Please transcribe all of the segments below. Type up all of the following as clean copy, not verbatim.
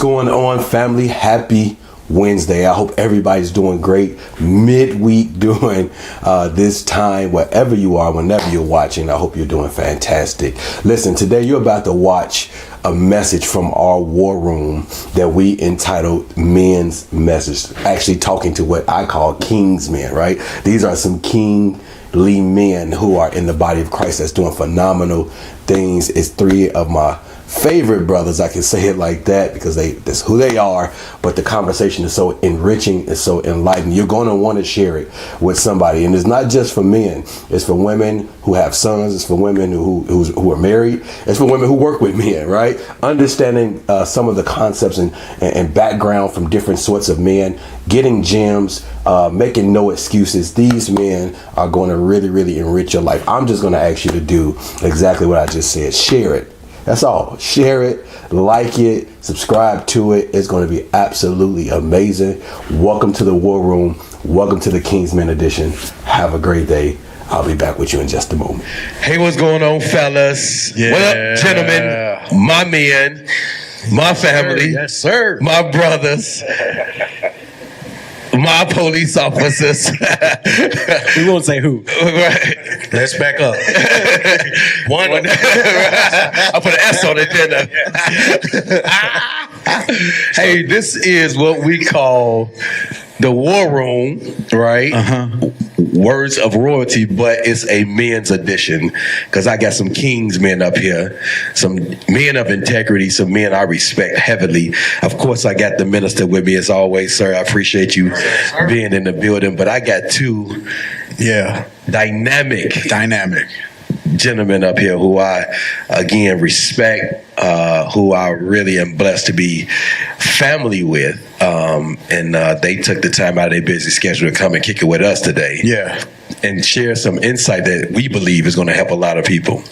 going on, family? Happy Wednesday. I hope everybody's doing great midweek during this time, wherever you are, whenever you're watching. I hope you're doing fantastic. Listen, today you're about to watch a message from our War Room that we entitled Men's Message. Actually talking to what I call King's Men, right? These are some kingly men who are in the body of Christ that's doing phenomenal things. It's three of my favorite brothers, I can say it like that, because that's who they are. But the conversation is so enriching, it's so enlightening. You're going to want to share it with somebody, and it's not just for men. It's for women who have sons. It's for women who are married. It's for women who work with men. Right? Understanding some of the concepts and background from different sorts of men, getting gems, making no excuses. These men are going to really, really enrich your life. I'm just going to ask you to do exactly what I just said. Share it. That's all. Share it, like it, subscribe to it. It's going to be absolutely amazing. Welcome to the War Room. Welcome to the Kingsmen edition. Have a great day. I'll be back with you in just a moment. Hey, what's going on, fellas? Yeah. What up, gentlemen? My men, my family, Yes, sir. my brothers, my police officers. We won't say who. Right. Let's back up. One. I put an S on it, didn't I? Hey, this is what we call the War Room, right? Words of royalty, but it's a men's edition because I got some king's men up here, some men of integrity, some men I respect heavily. Of course, I got the minister with me as always, sir. I appreciate you being in the building, but I got two dynamic gentlemen up here who I, again, respect, who I really am blessed to be family with. And they took the time out of their busy schedule to come and kick it with us today. Yeah. And share some insight that we believe is going to help a lot of people.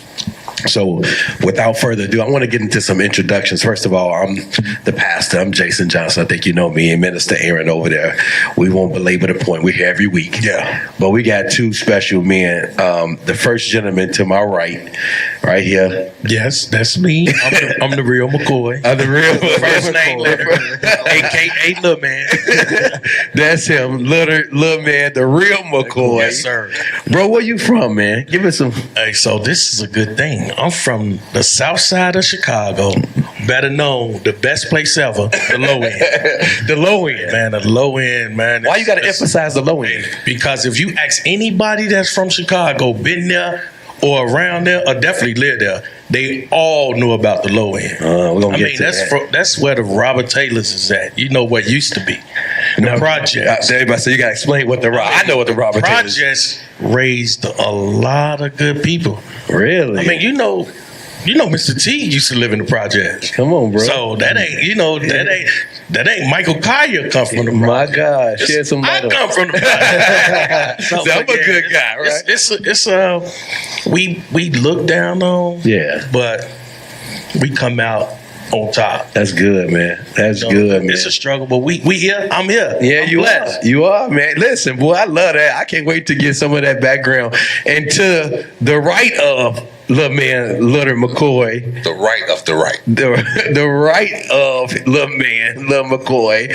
So without further ado, I want to get into some introductions. First of all, I'm the pastor. I'm Jason Johnson. I think you know me, and Minister Aaron over there. We won't belabor the point. We're here every week. Yeah. But we got two special men. The first gentleman to my right here. Yes, that's me. I'm the real McCoy. The real First name letter, AKA Lil Man. That's him, little man, the real McCoy. Yes, sir. Bro, where you from, man? Give us some. Hey, so this is a good thing. I'm from the south side of Chicago, better known, the best place ever, the low end. The low end. Man, the low end, man. Why you got to emphasize the low end? Because if you ask anybody that's from Chicago, been there or around there, or definitely lived there, they all know about the low end. We're gonna get to that. That's where the Robert Taylors is at. You know what used to be. The projects. Everybody, so you got to explain what I know what the Robert Taylors Projects raised a lot of good people. Really? I mean, you know, Mr. T used to live in the projects. Come on, bro. So that ain't Michael Collier come from the My projects. God, shed some light I on. come from the projects. So I'm a good guy, right? It's we look down on. Yeah. But we come out on top. That's good, man. That's good, man. It's a struggle, but we here. I'm here. Yeah, I'm you blessed. are. You are, man. Listen, boy, I love that. I can't wait to get some of that background. And to the right of little man, Little McCoy. The right of the right. The right of little man, Little McCoy,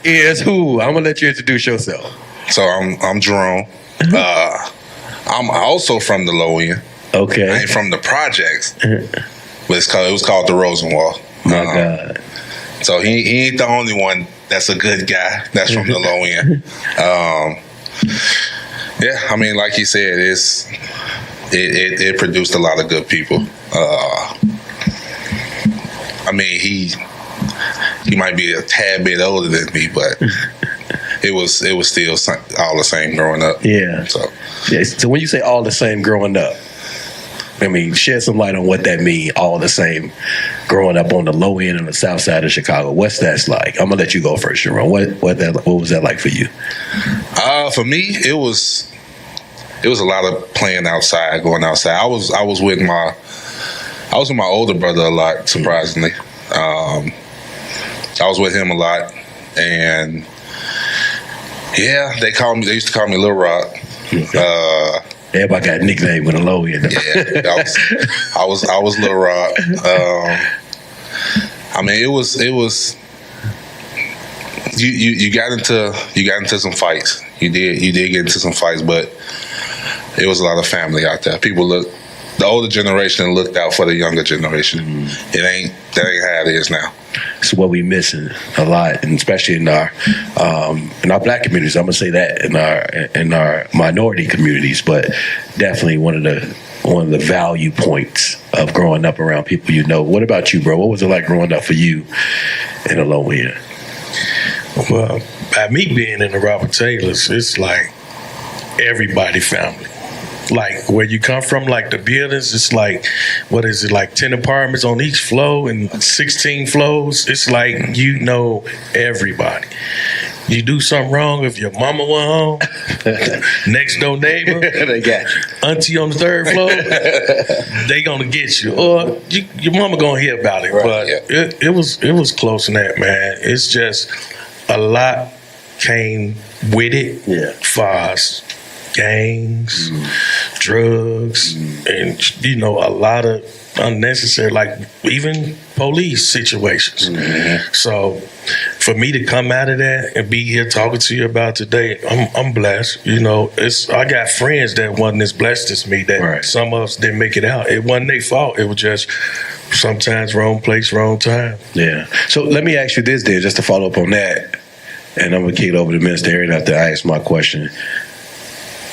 is who? I'm gonna let you introduce yourself. So I'm Jerome. I'm also from the low end. Okay. I ain't from the projects, but it was called the Rosenwall. My God. So he ain't the only one that's a good guy that's from the low end. Yeah, I mean, like he said, it produced a lot of good people. I mean, he might be a tad bit older than me, but it was still all the same growing up. Yeah. So when you say all the same growing up, I mean, shed some light on what that means, all the same, growing up on the low end on the south side of Chicago. What's that like? I'm going to let you go first, Sharon. What was that like for you? For me, it was a lot of playing outside, going outside. I was with my older brother a lot, surprisingly. I was with him a lot, and yeah, they used to call me Lil Rock. Everybody got a nickname with a low end. Yeah, I was Lil Rock. I mean, it was you got into some fights. You did get into some fights, but it was a lot of family out there. The older generation looked out for the younger generation. That ain't how it is now. It's what we missing a lot, and especially in our black communities. I'm gonna say that in our minority communities, but definitely one of the value points of growing up around people you know. What about you, bro? What was it like growing up for you in the low end? Well, by me being in the Robert Taylors, it's like everybody family. Like where you come from, like the buildings, it's like, what is it, like 10 apartments on each floor and 16 floors. It's like you know everybody. You do something wrong, if your mama went home, next door neighbor, They got you. auntie on the third floor, they gonna get you, or your mama gonna hear about it. Right, but yeah. it was close in that, man. It's just a lot came with it. Yeah. Far as gangs, drugs, and a lot of unnecessary, like even police situations. So for me to come out of that and be here talking to you about today, I'm blessed. I got friends that wasn't as blessed as me, that Right. some of us didn't make it out. It wasn't their fault. It was just sometimes wrong place, wrong time. Yeah. So let me ask you this then, just to follow up on that, and I'm gonna kick it over to Minister Aaron after I ask my question.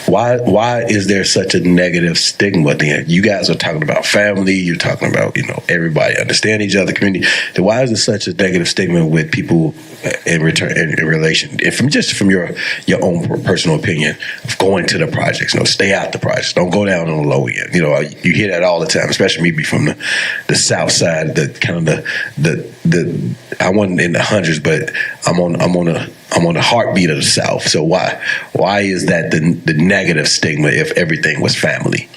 Why is there such a negative stigma then? You guys are talking about family, you're talking about, everybody understand each other, community. Then why is there such a negative stigma with people in relation, and from your own personal opinion of going to the projects? Stay out the projects. Don't go down on the low end. You hear that all the time, especially me be from the south side, the kind of the I wasn't in the hundreds, but I'm on the heartbeat of the South. So why is that the negative stigma if everything was family?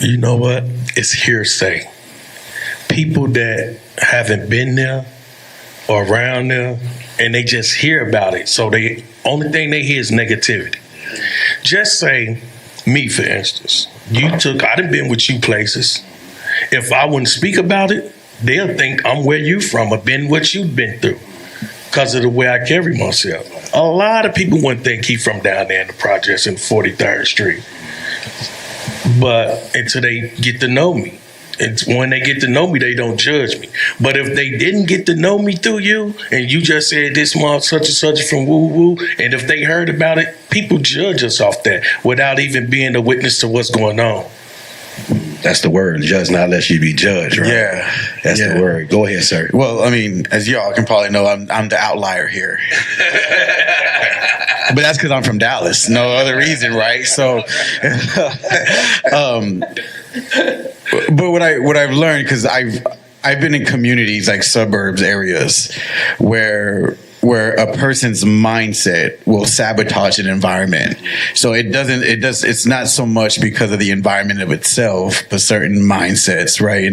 You know what? It's hearsay. People that haven't been there or around there, and they just hear about it. So the only thing they hear is negativity. Just say, me for instance, I done been with you places. If I wouldn't speak about it, they'll think I'm where you from or been what you've been through, because of the way I carry myself. A lot of people wouldn't think he from down there in the projects in 43rd Street. But until they get to know me. And when they get to know me, they don't judge me. But if they didn't get to know me through you, and you just said this small such and such from woo-woo, and if they heard about it, people judge us off that without even being a witness to what's going on. That's the word. Judge not lest you be judged, right? Yeah. That's the word. Go ahead, sir. Well, I mean, as y'all can probably know, I'm the outlier here. But that's because I'm from Dallas. No other reason, right? So, but what I've learned, because I've been in communities like suburbs areas where a person's mindset will sabotage an environment. So it's not so much because of the environment of itself, but certain mindsets, right?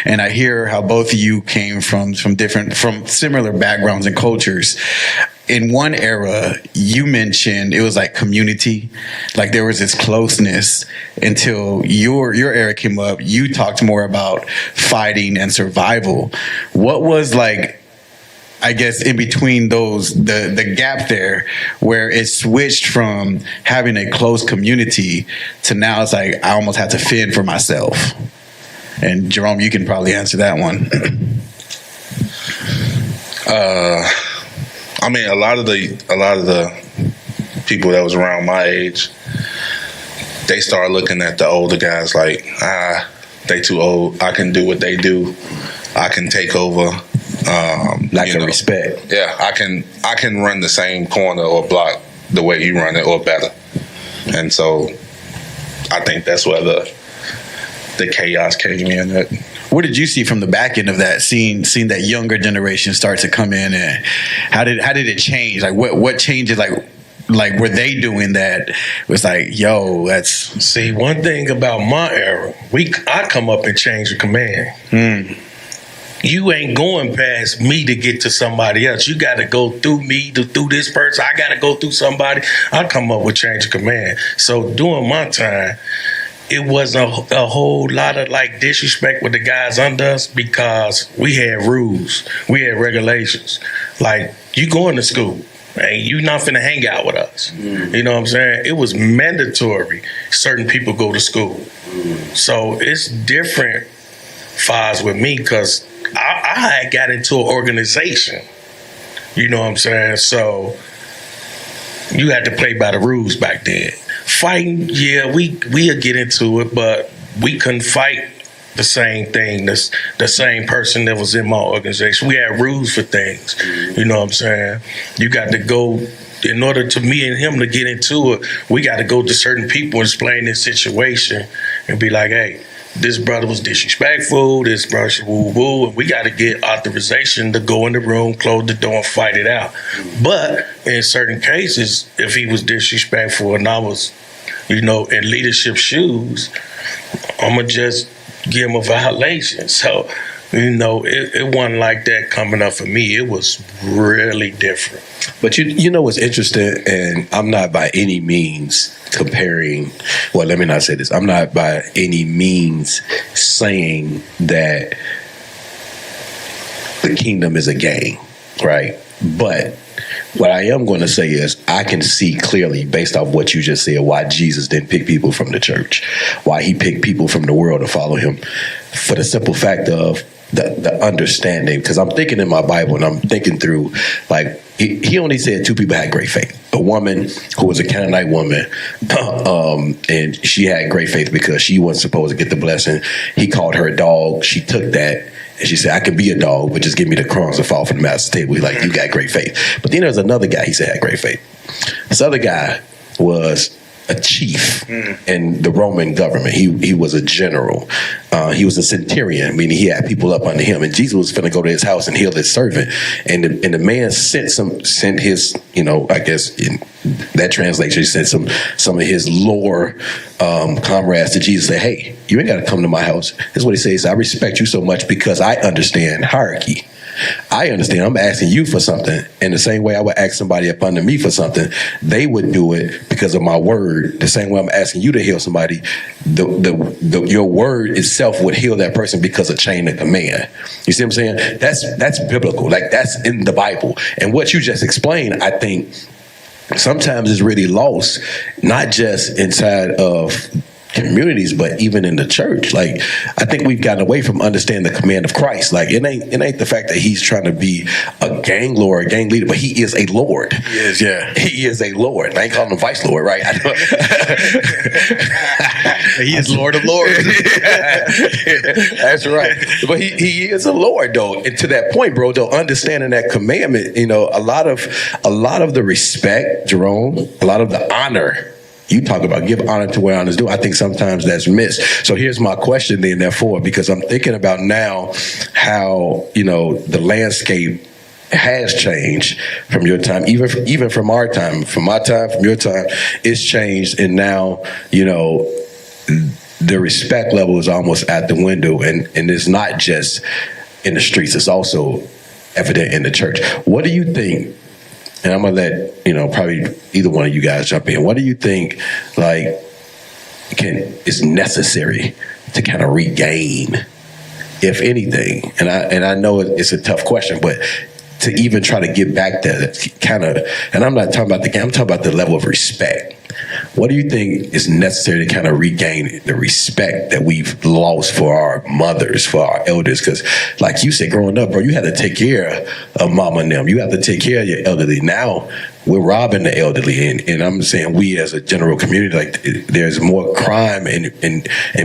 And I hear how both of you came from similar backgrounds and cultures. In one era, you mentioned it was like community, like there was this closeness until your era came up. You talked more about fighting and survival. What was I guess in between those, the gap there where it switched from having a close community to now it's like I almost have to fend for myself? And Jerome, you can probably answer that one. I mean, a lot of the people that was around my age, they started looking at the older guys like, they too old. I can do what they do. I can take over. Respect. Yeah, I can run the same corner or block the way you run it or better. And so I think that's where the chaos came in. What did you see from the back end of that, seeing that younger generation start to come in, and how did it change? Like what changes? Like were they doing that? It was like, yo, that's... See, one thing about my era, I come up and change the command. You ain't going past me to get to somebody else. You got to go through me to through this person. I got to go through somebody. I come up with change of command. So during my time, it wasn't a whole lot of disrespect with the guys under us because we had rules, we had regulations. Like you going to school. And you not finna hang out with us. You know what I'm saying? It was mandatory certain people go to school. So it's different files with me because I got into an organization. You know what I'm saying? So you had to play by the rules back then. Fighting, yeah, we'll get into it, but we couldn't fight the same thing. The same person that was in my organization. We had rules for things. You know what I'm saying? You got to go, in order to me and him to get into it, we got to go to certain people and explain this situation and be like, hey, this brother was disrespectful, this brother woo-woo, and we got to get authorization to go in the room, close the door, and fight it out. But in certain cases, if he was disrespectful and I was, in leadership shoes, I'm going to just give him a violation. So, it wasn't like that coming up for me. It was really different. But you know what's interesting, and I'm not by any means comparing, well, let me not say this. I'm not by any means saying that the kingdom is a game, right? But what I am going to say is I can see clearly, based off what you just said, why Jesus didn't pick people from the church, why he picked people from the world to follow him, for the simple fact of the understanding. Because I'm thinking in my Bible and I'm thinking through, like, he only said two people had great faith. A woman who was a Canaanite woman, and she had great faith because she wasn't supposed to get the blessing. He called her a dog. She took that. And she said, I can be a dog, but just give me the crumbs and fall from the master's table. He's like, you got great faith. But then there's another guy he said had great faith. This other guy was a chief in the Roman government. He was a general. He was a centurion, meaning he had people up under him. And Jesus was going to go to his house and heal his servant. And the man sent his, I guess in that translation, he sent some of his lower comrades to Jesus. Say, hey, you ain't got to come to my house. This is what he says. I respect you so much because I understand hierarchy. I understand. I'm asking you for something. In the same way I would ask somebody up under me for something, they would do it because of my word. The same way I'm asking you to heal somebody, your word itself would heal that person because of chain of command. You see what I'm saying? That's biblical. Like, that's in the Bible. And what you just explained, I think, sometimes is really lost, not just inside of communities, but even in the church. Like, I think we've gotten away from understanding the command of Christ. Like, it ain't the fact that he's trying to be a gang lord, a gang leader, but he is a Lord. He is, yeah. He is a Lord. I ain't calling him Vice Lord, right? He is Lord of Lords. That's right. But he is a Lord, though. And to that point, bro, though, understanding that commandment, a lot of the respect, Jerome, a lot of the honor. You talk about give honor to where honor is due. I think sometimes that's missed. So here's my question then, therefore, because I'm thinking about now how, the landscape has changed from your time, even from our time, from my time, from your time, it's changed. And now, the respect level is almost at the window, and it's not just in the streets, it's also evident in the church. What do you think? And I'm going to let, probably either one of you guys jump in. What do you think, is necessary to kind of regain, if anything? And I know it's a tough question, but to even try to get back that kind of, and I'm not talking about the game, I'm talking about the level of respect. What do you think is necessary to kind of regain the respect that we've lost for our mothers, for our elders? Because like you said, growing up, bro, you had to take care of mama and them. You have to take care of your elderly. Now we're robbing the elderly. And I'm saying we as a general community, like there's more crime in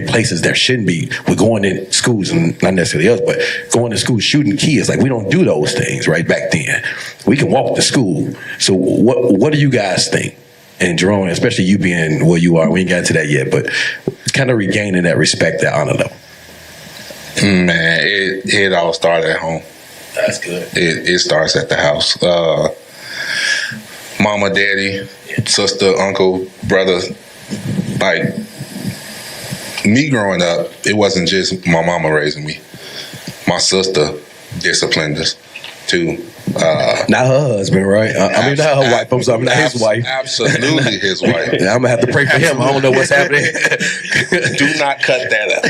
places there shouldn't be. We're going in schools, and not necessarily us, but going to school shooting kids. Like, we don't do those things right back then. We can walk to school. So what do you guys think? And Jerome, especially you being where you are, we ain't got to that yet, but kind of regaining that respect, that honor level. Man, it all started at home. That's good. It starts at the house. Mama, daddy, sister, uncle, brother. Like, me growing up, it wasn't just my mama raising me. My sister disciplined us too. Not her husband, right? I mean, not her wife. I'm sorry, not his wife. Absolutely his wife. Yeah, I'm gonna have to pray for him. I don't know what's happening. Do not cut that up.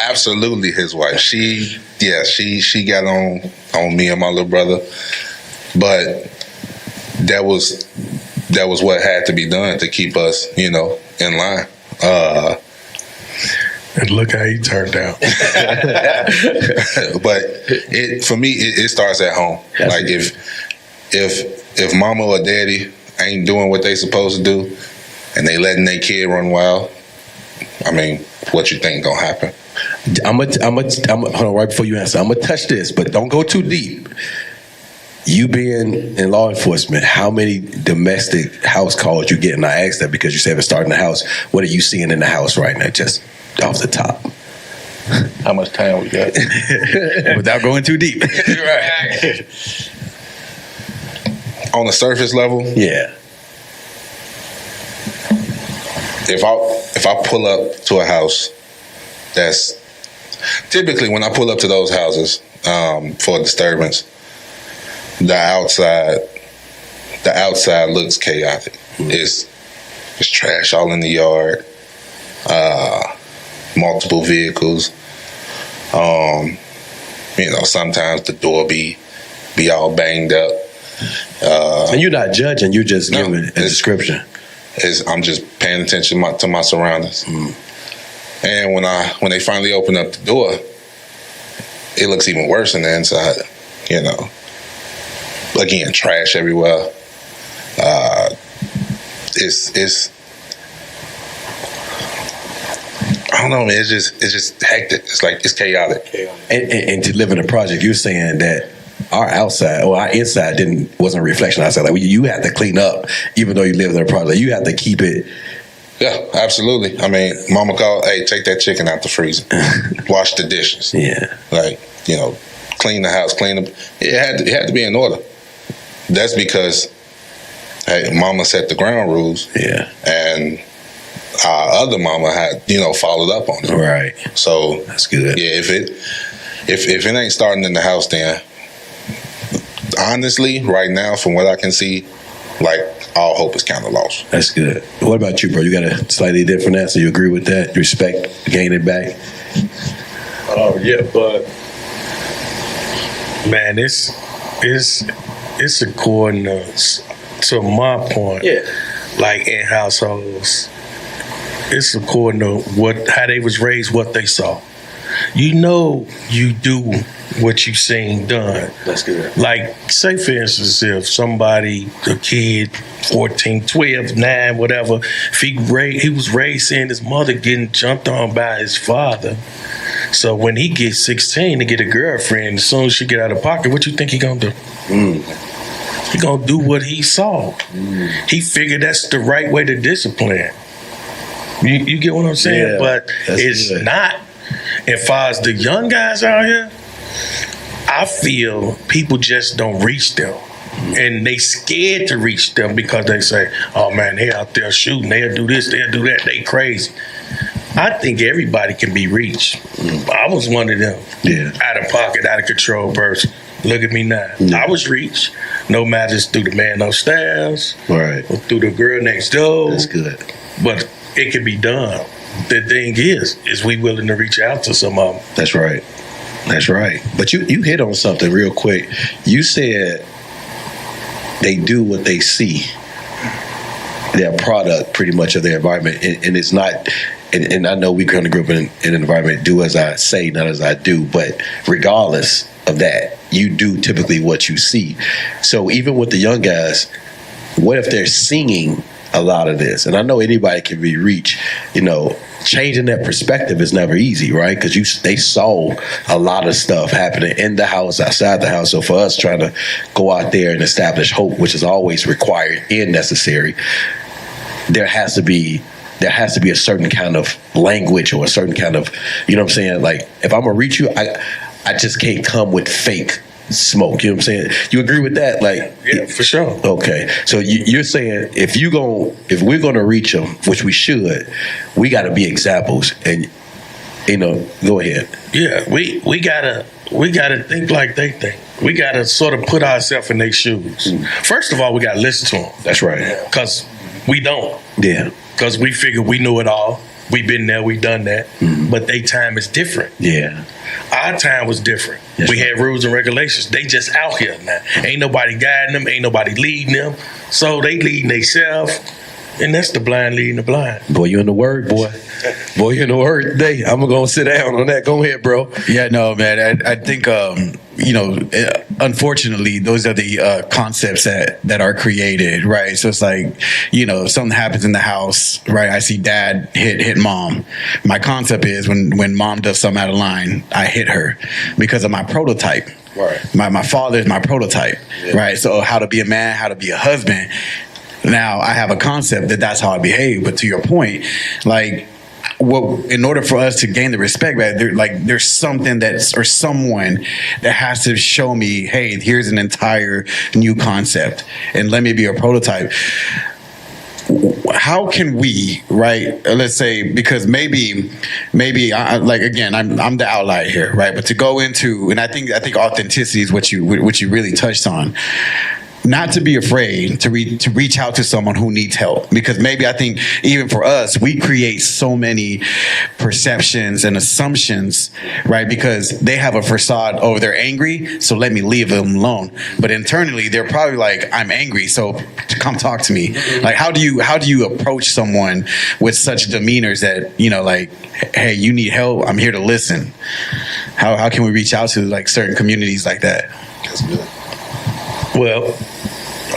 Absolutely his wife. She got on me and my little brother. but that was what had to be done to keep us, in line. And look how he turned out. But for me, it starts at home. That's like if mama or daddy ain't doing what they supposed to do, and they letting their kid run wild, I mean, what you think gonna happen? I'm hold on, right before you answer, I'm gonna touch this, but don't go too deep. You being in law enforcement, how many domestic house calls you get? And I asked that because you said it's starting the house. What are you seeing in the house right now, just off the top? How much time we got? Without going too deep. Right. On the surface level, Yeah. if I pull up to a house, that's typically when I pull up to those houses for a disturbance, the outside looks chaotic. It's trash all in the yard, multiple vehicles. Sometimes the door be all banged up. And you're not judging, you're just giving a description. I'm just paying attention to my surroundings. And when they finally open up the door, it looks even worse in the inside. Again, trash everywhere. It's I don't know, man. It's just hectic. It's like it's chaotic. And to live in a project, you're saying that our outside or our inside wasn't a reflection outside. Like you had to clean up, even though you live in a project. You had to keep it. Yeah, absolutely. I mean, mama called, hey, take that chicken out the freezer, wash the dishes. Yeah, like clean the house, clean them. It had to be in order. That's because, hey, mama set the ground rules. Yeah, and our other mama had followed up on it. Right. So that's good. Yeah, if it ain't starting in the house, then honestly, right now, from what I can see, like all hope is kind of lost. That's good. What about you, bro? You got a slightly different answer. You agree with that? Respect, gain it back. Oh yeah, but man, it's according to my point. Yeah. Like in households, it's according to how they was raised, what they saw. You do what you seen done. That's good. Like, say for instance, if somebody, a kid, 14, 12, 9, whatever, if he was raised seeing his mother getting jumped on by his father. So when he gets 16 to get a girlfriend, as soon as she get out of pocket, what you think he gonna do? He gonna do what he saw. He figured that's the right way to discipline. You get what I'm saying? Yeah, but it's good. not. As far as the young guys out here, I feel people just don't reach them. And they scared to reach them because they say, oh man, they out there shooting, they'll do this, they'll do that, they crazy. I think everybody can be reached. I was one of them. Yeah. Out of pocket, out of control person. Look at me now. Yeah. I was reached. No matter it's through the man upstairs, Right. or through the girl next door. That's good. But it can be done. The thing is we willing to reach out to some of them? That's right. That's right. But you hit on something real quick. You said they do what they see. They're a product pretty much of their environment. And it's not, and I know we kind of grew up in an environment, do as I say, not as I do. But regardless of that, you do typically what you see. So even with the young guys, what if they're singing a lot of this? And I know anybody can be reached. Changing that perspective is never easy, right? Because they saw a lot of stuff happening in the house, outside the house. So for us trying to go out there and establish hope, which is always required and necessary, there has to be a certain kind of language or a certain kind of, you know what I'm saying? Like if I'm gonna reach you, I just can't come with fake smoke. You know what I'm saying? You agree with that? Like, Yeah, for sure. Okay, so you're saying if we're gonna reach them, which we should, we got to be examples, and go ahead. Yeah, we gotta think like they think. We gotta sort of put ourselves in their shoes. First of all, we gotta listen to them. That's right. Because we don't. Yeah. Because we figure we know it all. We've been there, we done that. But their time is different. Yeah. Our time was different. That's we right. had rules and regulations. They just out here now. Ain't nobody guiding them. Ain't nobody leading them. So they leading themselves. And that's the blind leading the blind. Boy, you in the word, boy. Boy, you in the word today. I'm going to sit down on that. Go ahead, bro. Yeah, no, man. I think, unfortunately, those are the concepts that are created, right? So it's like, if something happens in the house, right? I see dad hit mom. My concept is when mom does something out of line, I hit her because of my prototype. Right. My father is my prototype, right? So how to be a man, how to be a husband. Now I have a concept that's how I behave. But to your point, like, in order for us to gain the respect back, there's something or someone that has to show me, hey, here's an entire new concept, and let me be a prototype. How can we, right? Let's say, because maybe, again, I'm the outlier here, right? But to go into, and I think authenticity is what you really touched on. Not to be afraid to reach out to someone who needs help, because maybe I think even for us, we create so many perceptions and assumptions, right? Because they have a facade, oh, they're angry, so let me leave them alone. But internally, they're probably like, I'm angry, so come talk to me. Like, how do you approach someone with such demeanors that, like, hey, you need help, I'm here to listen. How can we reach out to like certain communities like that? That's good. Well,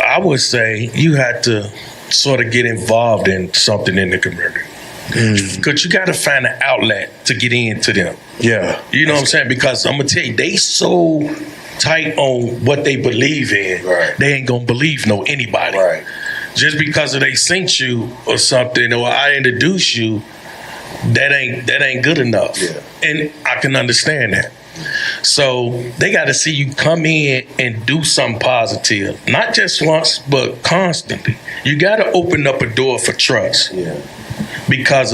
I would say you had to sort of get involved in something in the community. Because you got to find an outlet to get into them. Yeah. You know what I'm saying? Because I'm going to tell you, they so tight on what they believe in, Right. they ain't going to believe anybody. Right. Just because they sent you or something, or I introduce you, that ain't good enough. Yeah. And I can understand that. So they got to see you come in and do something positive, not just once, but constantly. You got to open up a door for trust. Yeah. Because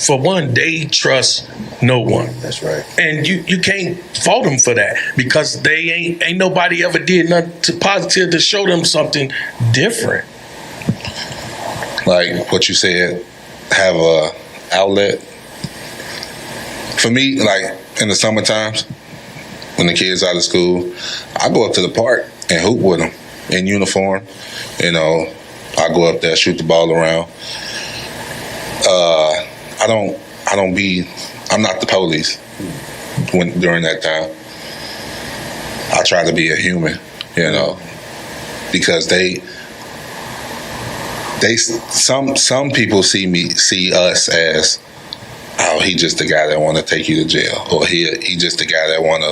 for one, they trust no one. That's right. And you can't fault them for that, because they ain't nobody ever did nothing positive to show them something different. Like what you said, have a outlet. For me, like in the summer times, when the kids out of school, I go up to the park and hoop with them in uniform. I go up there, shoot the ball around. I'm not the police during that time. I try to be a human, because some people see us as, oh, he just the guy that want to take you to jail, or he just the guy that want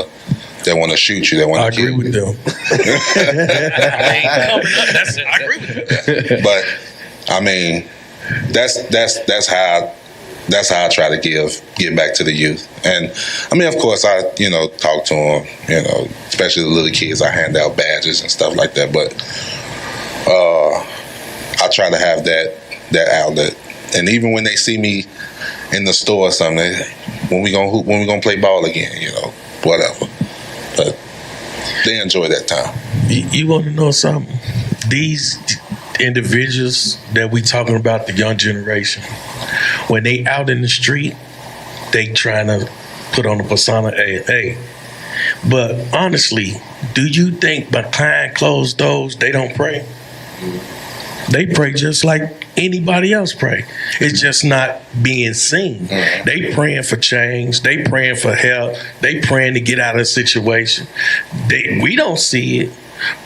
to shoot you, that want I to kill agree you. with them. I agree with them. But I mean, that's how I try to give back to the youth. And I mean, of course, I talk to them, especially the little kids. I hand out badges and stuff like that. But I try to have that outlet. And even when they see me in the store or something, when we gonna play ball again, whatever. But they enjoy that time. You want to know something? These individuals that we talking about, the young generation, when they out in the street, they trying to put on a persona hey. But honestly, do you think behind closed doors they don't pray? They pray just like anybody else pray. It's just not being seen. They praying for change. They praying for help. They praying to get out of a situation. We don't see it,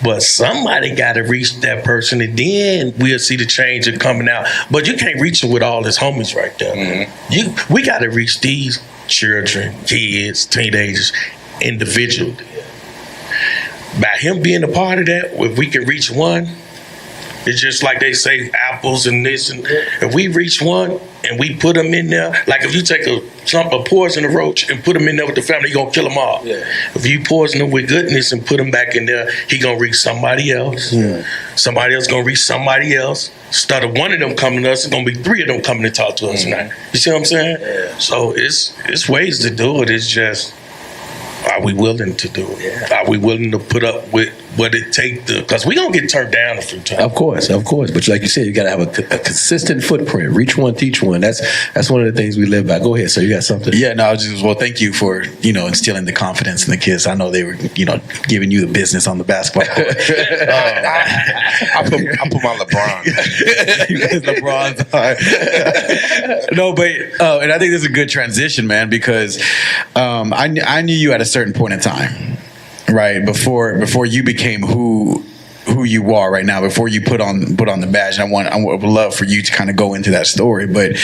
but somebody got to reach that person, and then we'll see the change coming out. But you can't reach it with all his homies right there. We got to reach these children, kids, teenagers, individually. By him being a part of that, if we can reach one, it's just like they say, apples and this. And if we reach one and we put them in there, like if you take a poison a roach and put them in there with the family, you're going to kill them all. Yeah. If you poison them with goodness and put them back in there, he going to reach somebody else. Yeah. Somebody else going to reach somebody else. Instead of one of them coming to us, it's going to be three of them coming to talk to us now. You see what I'm saying? Yeah. So it's ways to do it. It's just, are we willing to do it? Yeah. Are we willing to put up with what it take to, because we gonna get turned down a few times. Of course. But like you said, you got to have a consistent footprint. Reach one, teach one. That's one of the things we live by. Go ahead, sir. You got something? Yeah, no, I was just, well, thank you for, instilling the confidence in the kids. I know they were, giving you the business on the basketball court. I put my LeBron. LeBron's no, but and I think this is a good transition, man, because I knew you at a certain point in time, right? Before you became who you are right now, before you put on the badge. And I would love for you to kind of go into that story. But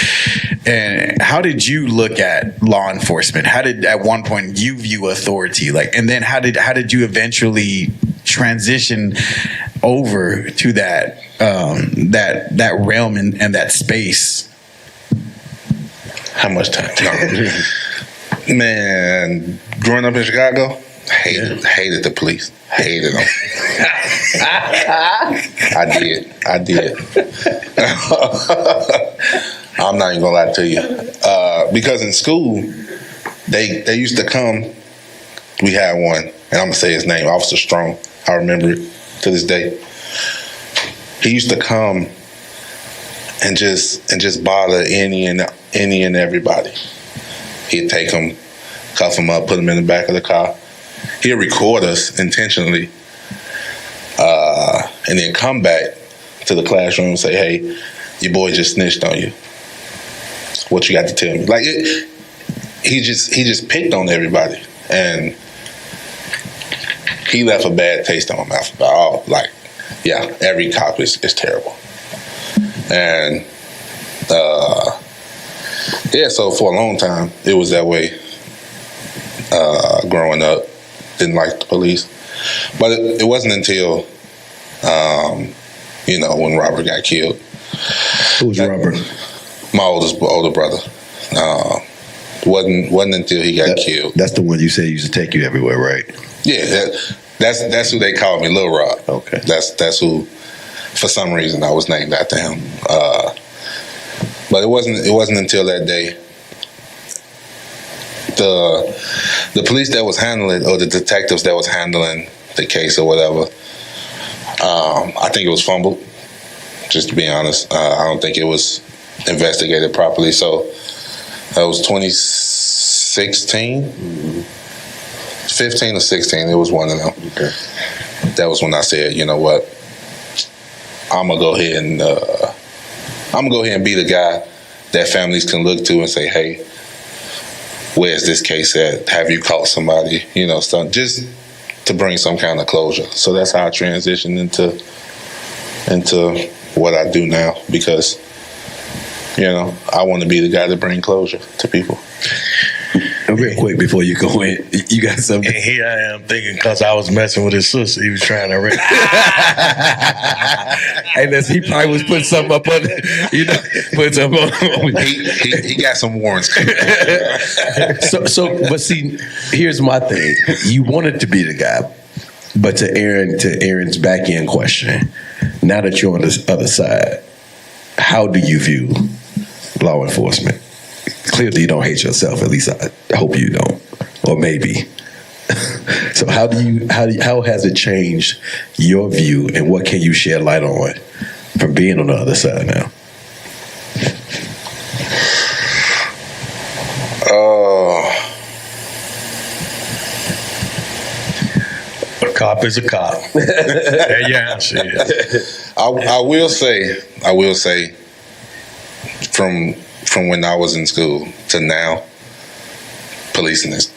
and how did you look at law enforcement? How did at one point you view authority? And then how did you eventually transition over to that that realm and that space? How much time? Man, growing up in Chicago, hated the police. Hated them. I did. I'm not even gonna lie to you. Because in school, they used to come. We had one, and I'm gonna say his name, Officer Strong. I remember it to this day. He used to come and just bother any and everybody. He'd take them, cuff them up, put them in the back of the car. He'll record us intentionally, and then come back to the classroom and say, "Hey, your boy just snitched on you. What you got to tell me?" He just picked on everybody, and he left a bad taste in my mouth. Every cop is terrible, and so for a long time it was that way. Growing up, didn't like the police, but it wasn't until when Robert got killed. Who was Robert? My older brother. Wasn't until he got killed. That's the one you said used to take you everywhere, right? Yeah, that's who they called me, Lil Rob. Okay, that's who. For some reason, I was named after him. But it wasn't until that day. The police that was handling, or the detectives that was handling the case or whatever, I think it was fumbled, just to be honest. I don't think it was investigated properly. So that was 2016, 15 or 16. It was one of them. Okay. That was when I said, you know what, I'm gonna go ahead and be the guy that families can look to and say, hey, where's this case at? Have you caught somebody? Just to bring some kind of closure. So that's how I transitioned into what I do now, because I want to be the guy to bring closure to people. Real quick before you go in, you got something? And here I am thinking, because I was messing with his sister, he was trying to rape. And he probably was putting something up on put something on. He got some warrants. But see, here's my thing. You wanted to be the guy, but to Aaron's back end question, now that you're on the other side, how do you view law enforcement? Clearly, you don't hate yourself. At least I hope you don't, or maybe. So how has it changed your view, and what can you shed light on from being on the other side now? A cop is a cop. There you answer it. I will say, from when I was in school to now, policing is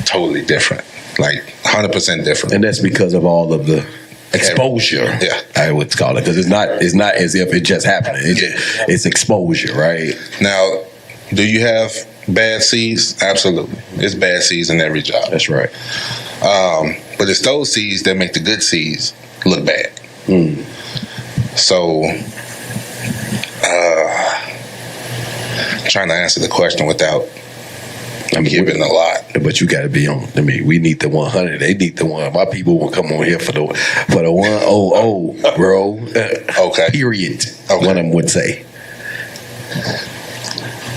totally different, 100% different. And that's because of all of the exposure. Yeah, I would call it, because it's not as if it just happened. It's exposure, right? Now, do you have bad seeds? Absolutely, it's bad seeds in every job. That's right. But it's those seeds that make the good seeds look bad. So, trying to answer the question without giving a lot. But you got to be on. We need the 100. They need the one. My people will come on here for the 100, bro. Okay. Period. Okay. One of them would say.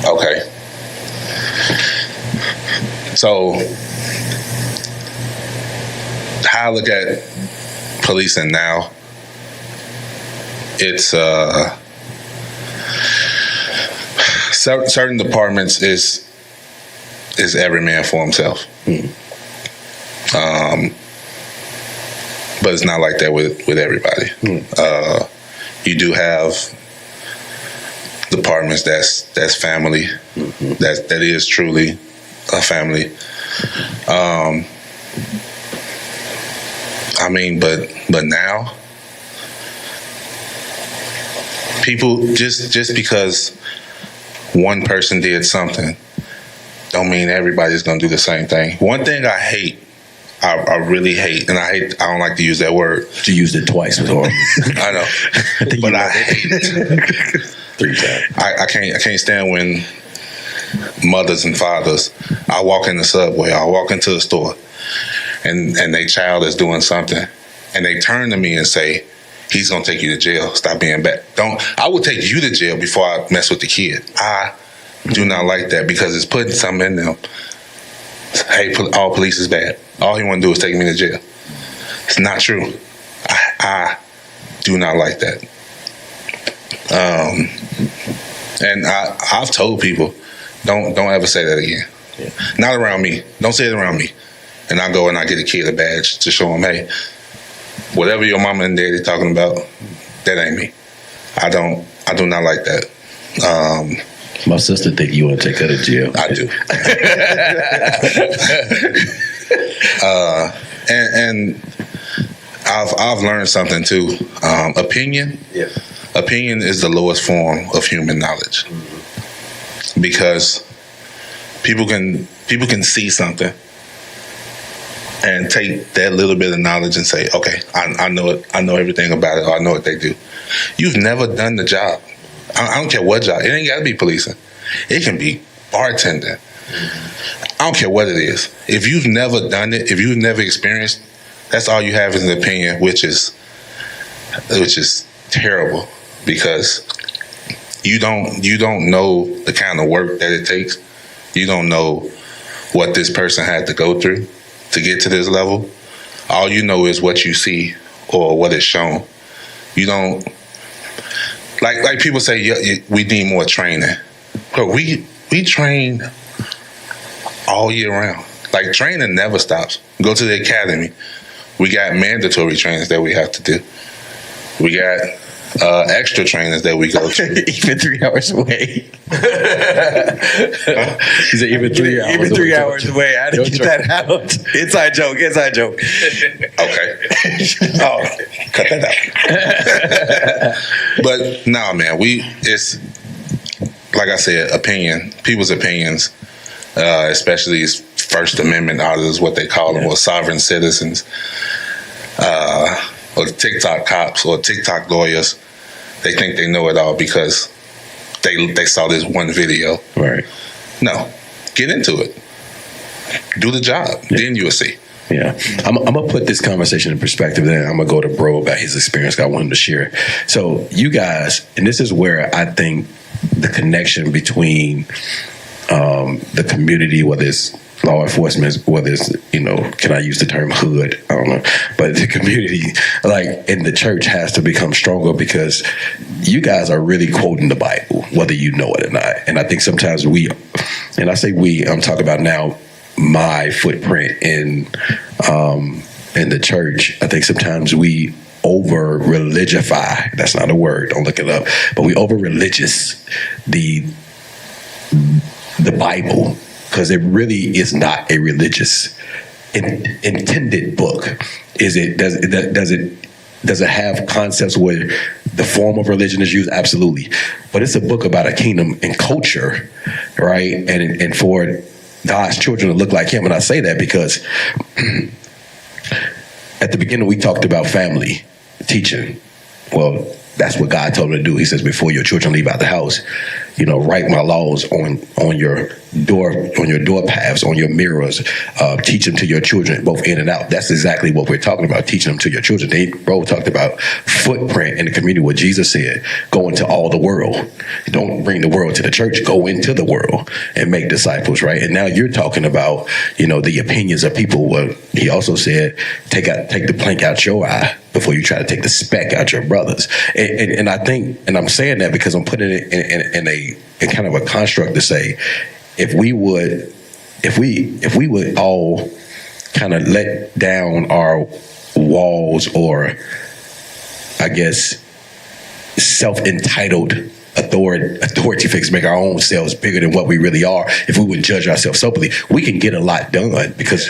Okay. So, how I look at policing now, it's certain departments is every man for himself. But it's not like that with everybody. You do have departments that's family, that is truly a family. I mean, but now, people just because one person did something, don't mean everybody's gonna do the same thing. One thing I hate, I really hate, and I don't like to use that word. You used it twice with horrible. I know, but I hate it. 3 times. I can't stand when mothers and fathers, I walk in the subway, I walk into the store, and their child is doing something, and they turn to me and say, he's gonna take you to jail. Stop being bad. I will take you to jail before I mess with the kid. I do not like that because it's putting something in them. Hey, all police is bad. All he want to do is take me to jail. It's not true. I do not like that. And I've told people, don't ever say that again. Yeah. Not around me. Don't say it around me. And I go and I get a kid a badge to show him, hey, whatever your mama and daddy talking about, that ain't me. I do not like that. My sister think you want to take her to jail. I do. And I've learned something too. Opinion is the lowest form of human knowledge, because people can see something and take that little bit of knowledge and say, okay, I know it. I know everything about it. Or I know what they do. You've never done the job. I don't care what job. It ain't got to be policing. It can be bartending. I don't care what it is. If you've never done it, if you've never experienced, that's all you have is an opinion, which is terrible, because you don't know the kind of work that it takes. You don't know what this person had to go through to get to this level. All you know is what you see or what is shown. You don't, like people say, we need more training. But we train all year round. Like, training never stops. Go to the academy. We got mandatory trainings that we have to do. We got extra trainings that we go to. Even 3 hours away. He said even 3 hours. Even 3 hours away. I didn't get that out. Inside joke. Okay. Oh, cut that out. But nah, man, it's like I said, opinion. People's opinions, especially these First Amendment artists, what they call them, or sovereign citizens, or TikTok cops or TikTok lawyers. They think they know it all because they saw this one video. Right. No, get into it. Do the job. Yeah. Then you'll see. Yeah. I'm going to put this conversation in perspective, then I'm going to go to Bro about his experience. I want him to share. So you guys, and this is where I think the connection between the community, whether it's law enforcement, whether it's, can I use the term hood? I don't know. But the community, like in the church, has to become stronger, because you guys are really quoting the Bible, whether you know it or not. And I think sometimes and I say we, I'm talking about now my footprint in the church. I think sometimes we over-religify. That's not a word. Don't look it up. But we over-religious the Bible, because it really is not a religious intended book. Does it have concepts where the form of religion is used? Absolutely. But it's a book about a kingdom and culture, right? And for God's children to look like him. And I say that because at the beginning we talked about family teaching. Well, that's what God told him to do. He says, before your children leave out the house, write my laws on your door paths, on your mirrors. Teach them to your children, both in and out. That's exactly what we're talking about. Teaching them to your children. Bro talked about footprint in the community. What Jesus said: go into all the world. Don't bring the world to the church. Go into the world and make disciples. Right. And now you're talking about the opinions of people. Well, he also said take the plank out your eye before you try to take the speck out your brother's. And I think, and I'm saying that because I'm putting it in kind of a construct to say, if we would all kind of let down our walls, or I guess self-entitled authority figures, make our own selves bigger than what we really are, if we would judge ourselves soberly, we can get a lot done, because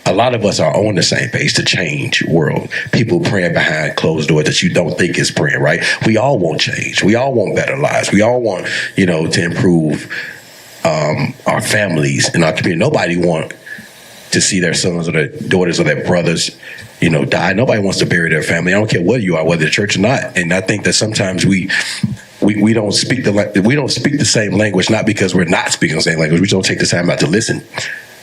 a lot of us are on the same page to change world. People praying behind closed doors that you don't think is praying, right? We all want change. We all want better lives. We all want, to improve our families and our community. Nobody want to see their sons or their daughters or their brothers, die. Nobody wants to bury their family. I don't care where you are, whether the church or not. And I think that sometimes we don't speak the same language, not because we're not speaking the same language. We don't take the time out to listen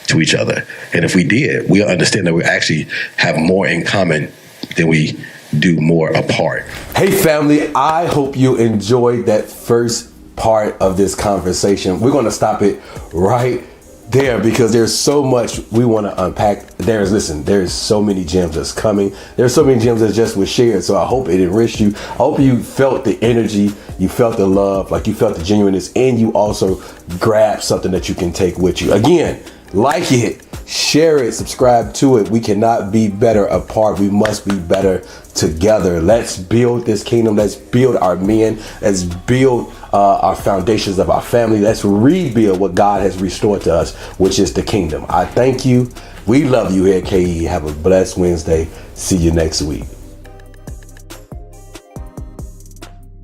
to each other. And if we did, we'll understand that we actually have more in common than we do more apart. Hey family, I hope you enjoyed that first part of this conversation. We're going to stop it right there because there's so much we want to unpack. There's so many gems that's coming. There's so many gems that just was shared. So I hope it enriched you. I hope you felt the energy, you felt the love, like you felt the genuineness, and you also grabbed something that you can take with you. Again, like it, share it, subscribe to it. We cannot be better apart. We must be better together. Let's build this kingdom. Let's build our men. Let's build our foundations of our family. Let's rebuild what God has restored to us, which is the kingdom. I thank you. We love you here at KE. Have a blessed Wednesday. See you next week.